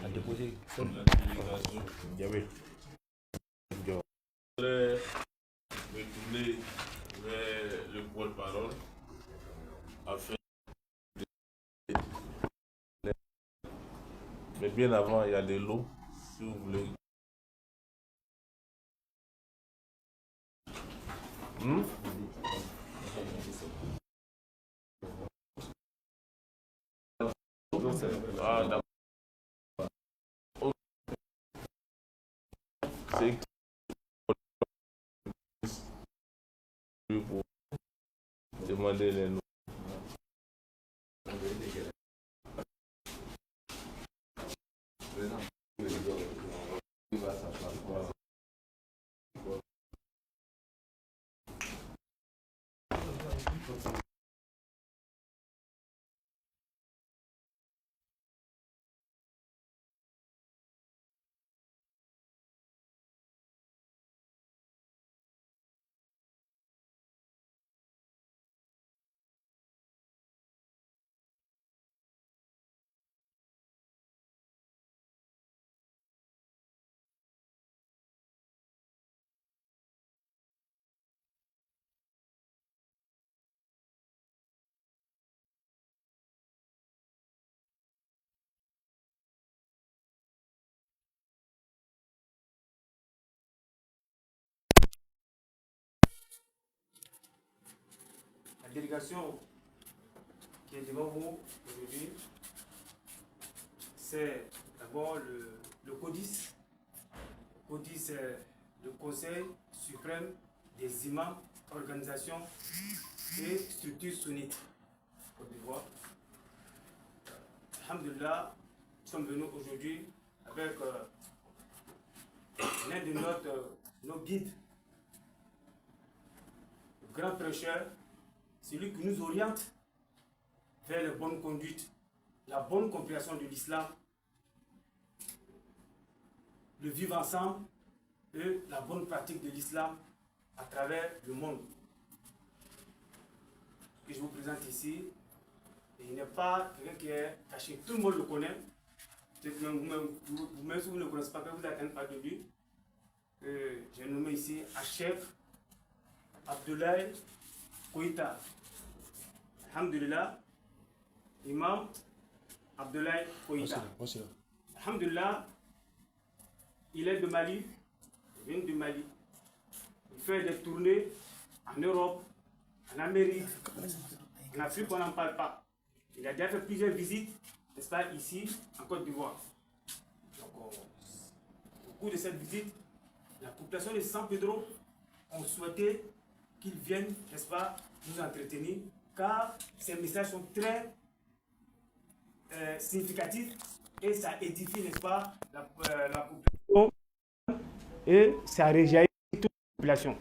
déposé. Je voudrais retourner vers le porte-parole afin de... Mais bien avant, il y a de l'eau, si vous voulez. Ah, d'accord. C'est pour demander les noms. La délégation qui est devant vous aujourd'hui, c'est d'abord le CODIS. Le CODIS, c'est le Conseil suprême des imams, organisations et structures sunnites Côte d'Ivoire. Alhamdulillah, nous sommes venus aujourd'hui avec l'un de nos guides, le grand prêcheur, celui qui nous oriente vers la bonne conduite, la bonne compréhension de l'islam, le vivre ensemble et la bonne pratique de l'islam à travers le monde. Ce que je vous présente ici, il n'est pas quelqu'un qui est caché, tout le monde le connaît. Vous-même, si vous ne le connaissez pas, vous n'attendez pas de lui. J'ai nommé ici Cheikh Abdoulaye Koïta. Alhamdulillah, Imam Abdoulaye Koïta. Alhamdulillah, il est de Mali, il vient de Mali. Il fait des tournées en Europe, en Amérique, en Afrique, on n'en parle pas. Il a déjà fait plusieurs visites, n'est-ce pas, ici, en Côte d'Ivoire. Donc, au cours de cette visite, la population de San Pedro ont souhaité qu'il vienne, n'est-ce pas, nous entretenir, car ces messages sont très significatifs et ça édifie, n'est-ce pas, la population et ça réjaillit toute la population.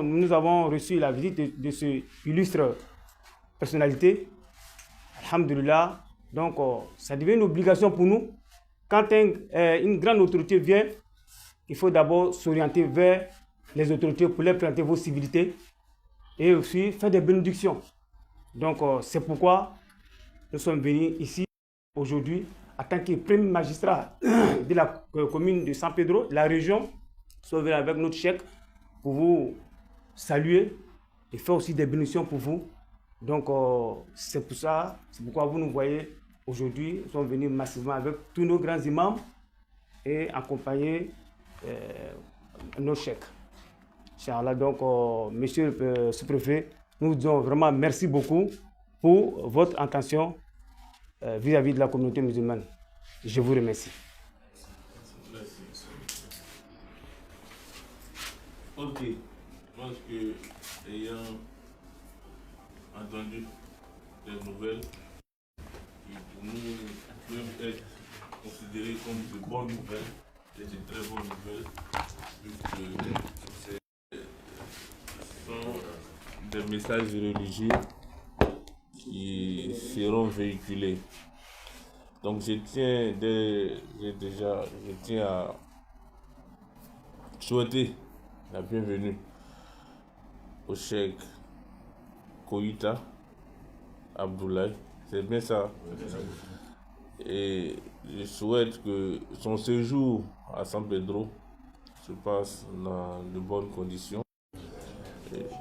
Nous avons reçu la visite de ce illustre personnalité. Alhamdulillah. Donc, ça devient une obligation pour nous. Quand une grande autorité vient, il faut d'abord s'orienter vers les autorités pour leur présenter vos civilités et aussi faire des bénédictions. Donc, c'est pourquoi nous sommes venus ici aujourd'hui en tant que premier magistrat de la commune de San Pedro, la région. Nous sommes venus avec notre chèque pour vous saluer et faire aussi des bénédictions pour vous. Donc, c'est pourquoi vous nous voyez aujourd'hui. Nous sommes venus massivement avec tous nos grands imams et accompagner nos chèques. Inch'Allah, donc, monsieur le sous-préfet, nous vous disons vraiment merci beaucoup pour votre attention vis-à-vis de la communauté musulmane. Je vous remercie. Merci. Ok. Je pense que, ayant entendu des nouvelles qui pour nous peuvent être considérées comme de bonnes nouvelles, et de très bonnes nouvelles, puisque ce sont des messages religieux qui seront véhiculés. Donc je tiens à souhaiter la bienvenue au Cheikh Koïta Abdoulaye, c'est bien ça. Et je je souhaite que son séjour à San Pedro se passe dans de bonnes conditions.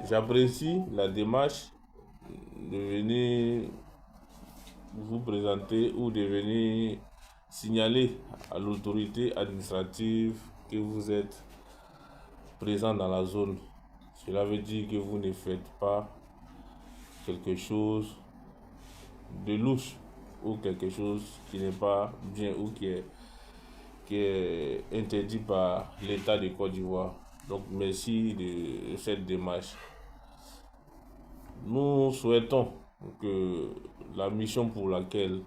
J'apprécie la démarche de venir vous présenter ou de venir signaler à l'autorité administrative que vous êtes présent dans la zone. Cela veut dire que vous ne faites pas quelque chose de louche ou quelque chose qui n'est pas bien ou qui est interdit par l'État de Côte d'Ivoire. Donc merci de cette démarche. Nous souhaitons que la mission pour laquelle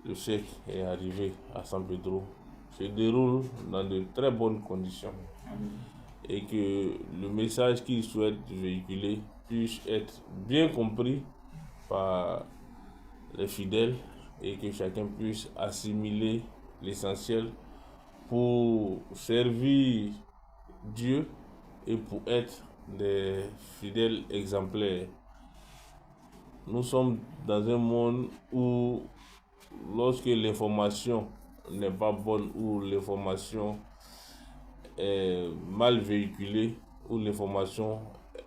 le chèque est arrivé à San Pedro se déroule dans de très bonnes conditions et que le message qu'il souhaite véhiculer puisse être bien compris par les fidèles et que chacun puisse assimiler l'essentiel pour servir Dieu et pour être des fidèles exemplaires. Nous sommes dans un monde où lorsque l'information n'est pas bonne ou l'information est mal véhiculée ou l'information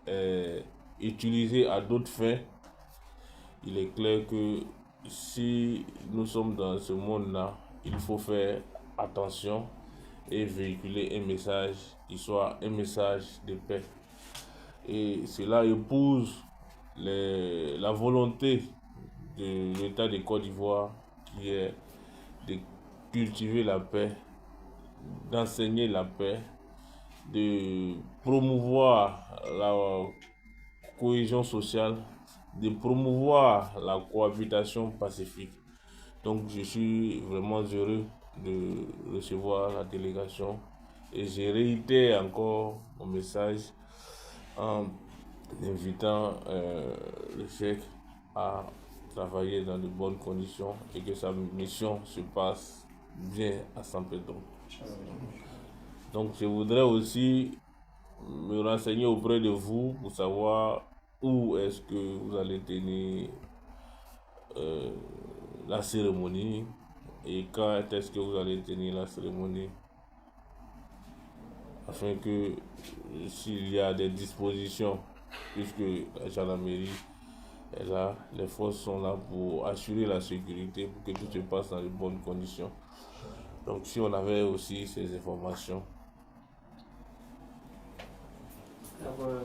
est utilisée à d'autres fins, il est clair que si nous sommes dans ce monde-là, il faut faire attention et véhiculer un message qui soit un message de paix. Et cela épouse la volonté de l'État de Côte d'Ivoire qui est de cultiver la paix, d'enseigner la paix, de promouvoir la cohésion sociale, de promouvoir la cohabitation pacifique. Donc je suis vraiment heureux de recevoir la délégation et je réitère encore mon message en invitant le chèque à travailler dans de bonnes conditions et que sa mission se passe bien à San Pedro. Donc je voudrais aussi me renseigner auprès de vous pour savoir où est-ce que vous allez tenir la cérémonie et quand est-ce que vous allez tenir la cérémonie, afin que s'il y a des dispositions, puisque la gendarmerie est là, les forces sont là pour assurer la sécurité, pour que tout se passe dans de bonnes conditions. Donc si on avait aussi ces informations. Alors,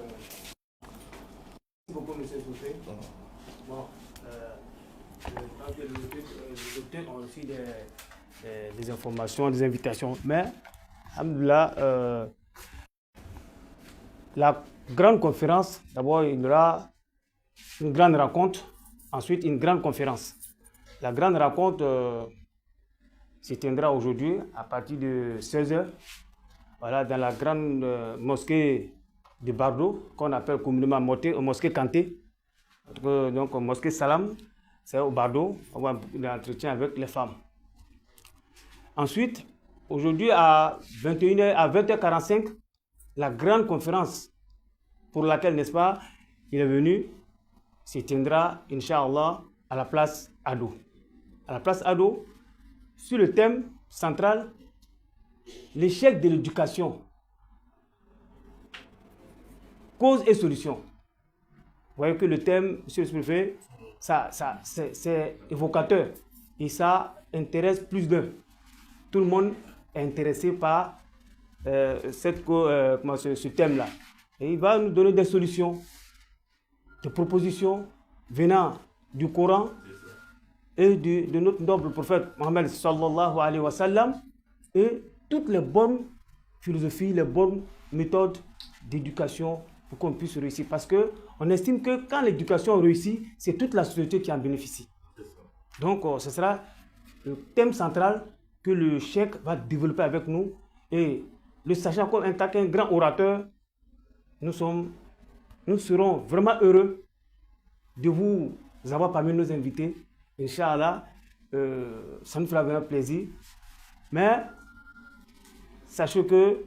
merci beaucoup, M. Souffé. Bon, les docteurs ont aussi des informations, des invitations, mais alhamdoulilah, la grande conférence, d'abord il y aura une grande rencontre, ensuite une grande conférence. La grande rencontre se tiendra aujourd'hui à partir de 16h, voilà, dans la grande mosquée de Bardo, qu'on appelle communément mosquée Kanté, donc mosquée Salam, c'est au Bardo, on va l'entretien avec les femmes. Ensuite, aujourd'hui à 21h, à 20h45, la grande conférence pour laquelle, n'est-ce pas, il est venu, se tiendra, Inch'Allah, à la place Ado. À la place Ado, sur le thème central, l'échec de l'éducation, cause et solution. Vous voyez que le thème, monsieur le préfet, c'est évocateur et ça intéresse plus d'un. Tout le monde est intéressé par ce thème-là. Et il va nous donner des solutions, des propositions venant du Coran et de notre noble prophète Mohammed sallallahu alayhi wa sallam et toutes les bonnes philosophies, les bonnes méthodes d'éducation pour qu'on puisse réussir. Parce qu'on estime que quand l'éducation réussit, c'est toute la société qui en bénéficie. Donc, ce sera le thème central que le cheikh va développer avec nous. Et le sachant comme un grand orateur, nous serons vraiment heureux de vous avoir parmi nos invités. Inch'Allah, ça nous fera vraiment plaisir. Mais sachez que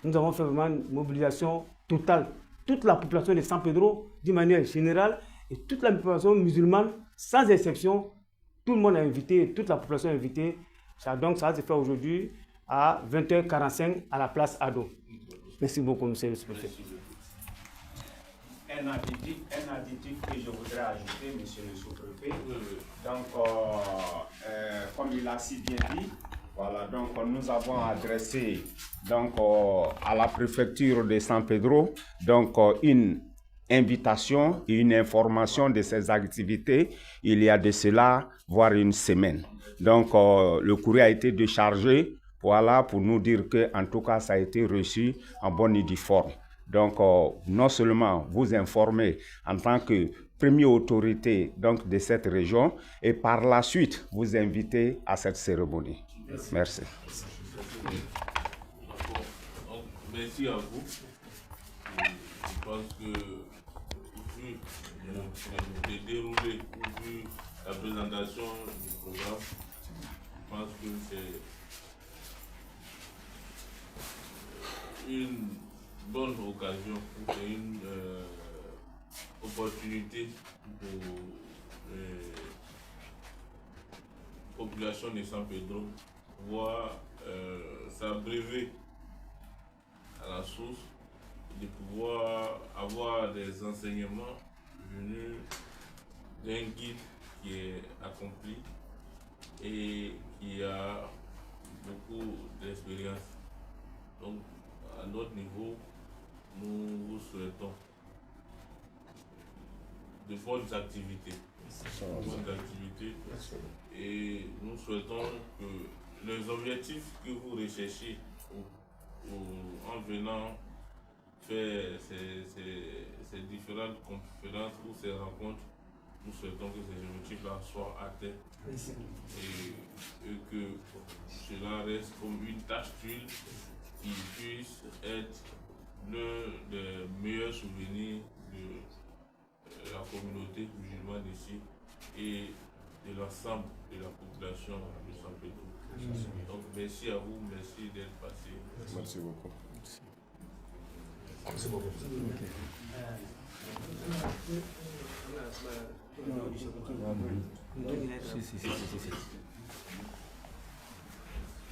nous avons fait vraiment une mobilisation totale. Toute la population de San Pedro, d'une manière générale, et toute la population musulmane, sans exception, tout le monde est invité, toute la population est invitée Donc, ça se fait aujourd'hui à 20h45 à la place Ado. Merci beaucoup, monsieur le sous-préfet. Un additif que je voudrais ajouter, monsieur le sous-préfet. Donc, comme il a si bien dit, voilà, donc nous avons adressé donc, à la préfecture de San Pedro donc, une invitation et une information de ces activités il y a de cela, voire une semaine. Donc, le courrier a été déchargé, voilà, pour nous dire que, en tout cas, ça a été reçu en bonne et due forme. Donc, non seulement vous informer en tant que première autorité donc, de cette région, et par la suite, vous inviter à cette cérémonie. Merci. Merci à vous. Je pense que, vu le déroulé, vu la présentation du programme, je pense que c'est une bonne occasion, c'est une opportunité pour la population de San Pedro pouvoir s'abreuver à la source, de pouvoir avoir des enseignements venus d'un guide qui est accompli et qui a beaucoup d'expérience. Donc, à notre niveau, nous vous souhaitons de bonnes activités. Et nous souhaitons que les objectifs que vous recherchez en venant faire ces différentes conférences ou ces rencontres, nous souhaitons que ces objectifs-là soient atteints et que cela reste comme une tache d'huile qui puisse être l'un des meilleurs souvenirs de la communauté musulmane ici et de l'ensemble de la population de San Pedro. Donc merci à vous, merci d'être passé. Merci beaucoup. Merci beaucoup.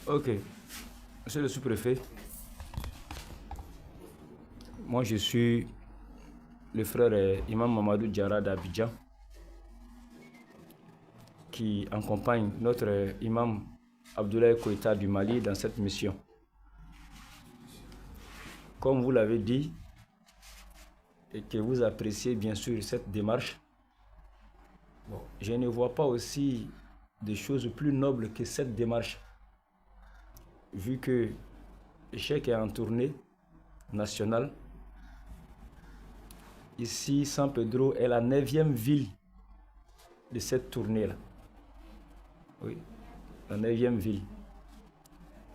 Ok. Monsieur le sous-préfet, moi je suis le frère Imam Mamadou Diarra d'Abidjan qui accompagne notre imam Abdoulaye Koïta du Mali dans cette mission. Comme vous l'avez dit, et que vous appréciez bien sûr cette démarche, je ne vois pas aussi des choses plus nobles que cette démarche, vu que le cheikh est en tournée nationale. Ici, San Pedro est la 9e ville de cette tournée-là. Oui, la 9e ville.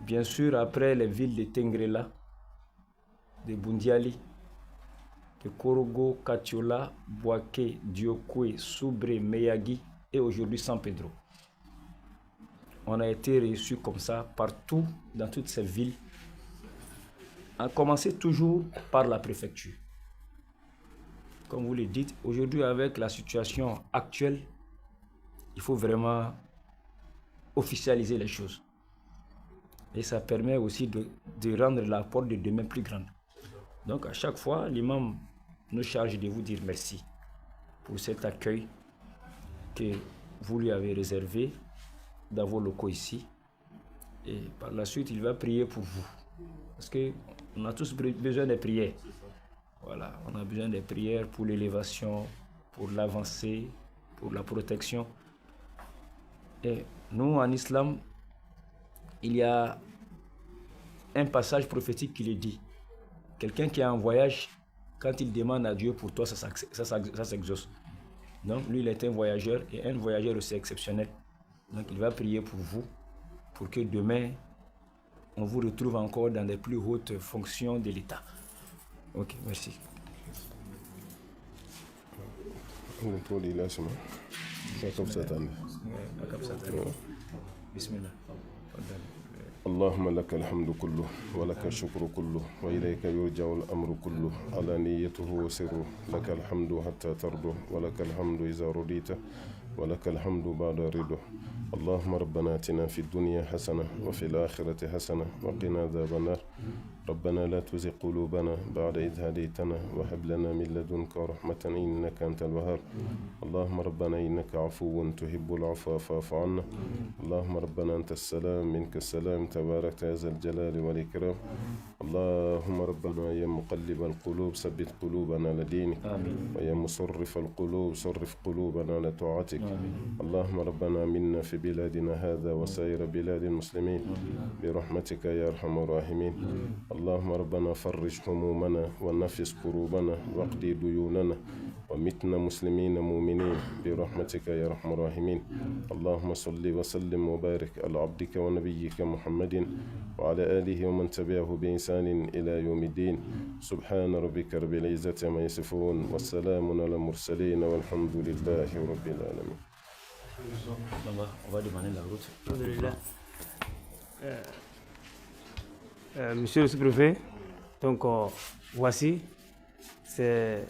Bien sûr, après les villes de Tengrela, de Bundiali, de Korogo, Katiola, Boaké, Diokwe, Soubré, Meyagi et aujourd'hui San Pedro. On a été reçus comme ça partout dans toutes ces villes, à commencer toujours par la préfecture. Comme vous le dites, aujourd'hui avec la situation actuelle, il faut vraiment officialiser les choses. Et ça permet aussi de rendre la porte de demain plus grande. Donc à chaque fois, l'imam nous charge de vous dire merci pour cet accueil que vous lui avez réservé dans vos locaux ici. Et par la suite, il va prier pour vous. Parce qu'on a tous besoin de prières. Voilà, on a besoin de prières pour l'élévation, pour l'avancée, pour la protection. Et nous, en islam, il y a un passage prophétique qui le dit. Quelqu'un qui est en voyage, quand il demande à Dieu pour toi, ça s'exauce. Donc, lui, il est un voyageur et un voyageur aussi exceptionnel. Donc, il va prier pour vous, pour que demain, on vous retrouve encore dans les plus hautes fonctions de l'État. Ok, merci. Bismillah. اللهم لك الحمد كله ولك الشكر كله وإليك يرجع الأمر كله على نيته وسره لك الحمد حتى ترضى ولك الحمد إذا رضيت ولك الحمد بعد رضا اللهم ربنا آتنا في الدنيا حسنة وفي الآخرة حسنة وقنا عذاب النار. ربنا لا تزغ قلوبنا بعد إذ هديتنا وهب لنا من لدنك رحمة إنك أنت الوهاب. اللهم ربنا إنك عفو تحب العفو فاعف عنا. اللهم ربنا أنت السلام منك السلام تبارك يا ذا الجلال والإكرام. اللهم ربنا يا مقلب القلوب ثبت قلوبنا لدينك ويا مصرف القلوب صرف قلوبنا لطاعتك. اللهم ربنا منا في بلادنا هذا وسائر بلاد المسلمين برحمتك يا أرحم الراحمين. اللهم ربنا فرج همومنا ونفس كروبنا واقضي ديوننا ومتنا مسلمين مؤمنين برحمتك يا أرحم الراحمين. اللهم صل وسلم وبارك على عبدك ونبيك محمد وعلى آله ومن تبعه بإحسان إلى يوم الدين. سبحان ربك رب العزة عما يصفون والسلام على المرسلين والحمد لله رب العالمين. On va demander la route. Alhamdulillah. Monsieur le sous-préfet, donc voici, c'est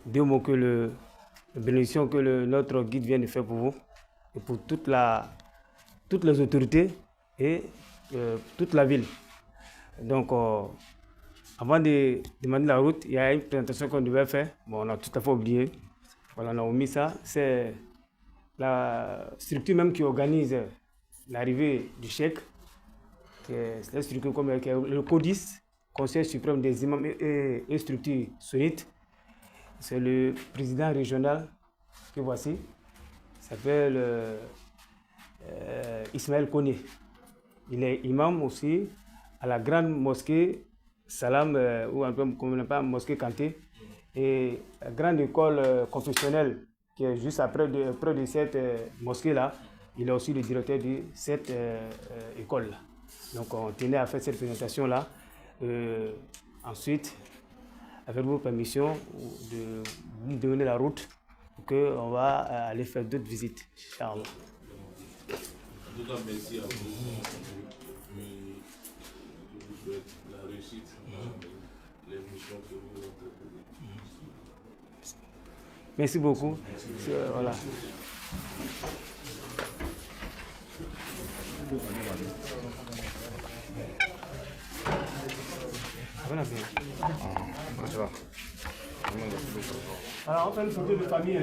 deux mots que la bénédiction que notre guide vient de faire pour vous et pour toutes les autorités et toute la ville. Donc, avant de demander la route, il y a une présentation qu'on devait faire. Bon, on a tout à fait oublié. Voilà, on a omis ça. C'est la structure même qui organise l'arrivée du cheikh. C'est une structure comme le CODIS, Conseil suprême des imams et structure sunnite. C'est le président régional que voici. Il s'appelle Ismaël Koné. Il est imam aussi à la grande mosquée Salam, ou un peu comme on appelle mosquée Kanté, et la grande école confessionnelle qui est juste près de cette mosquée-là. Il est aussi le directeur de cette école-là. Donc on tenait à faire cette présentation-là. Ensuite, avec vos permissions, de vous donner la route pour qu'on va aller faire d'autres visites. Inch'Allah. En tout cas, merci à vous. Je vous souhaite la réussite dans les missions que vous entreprenez. Merci beaucoup. Voilà. Alors, on fait une photo de famille.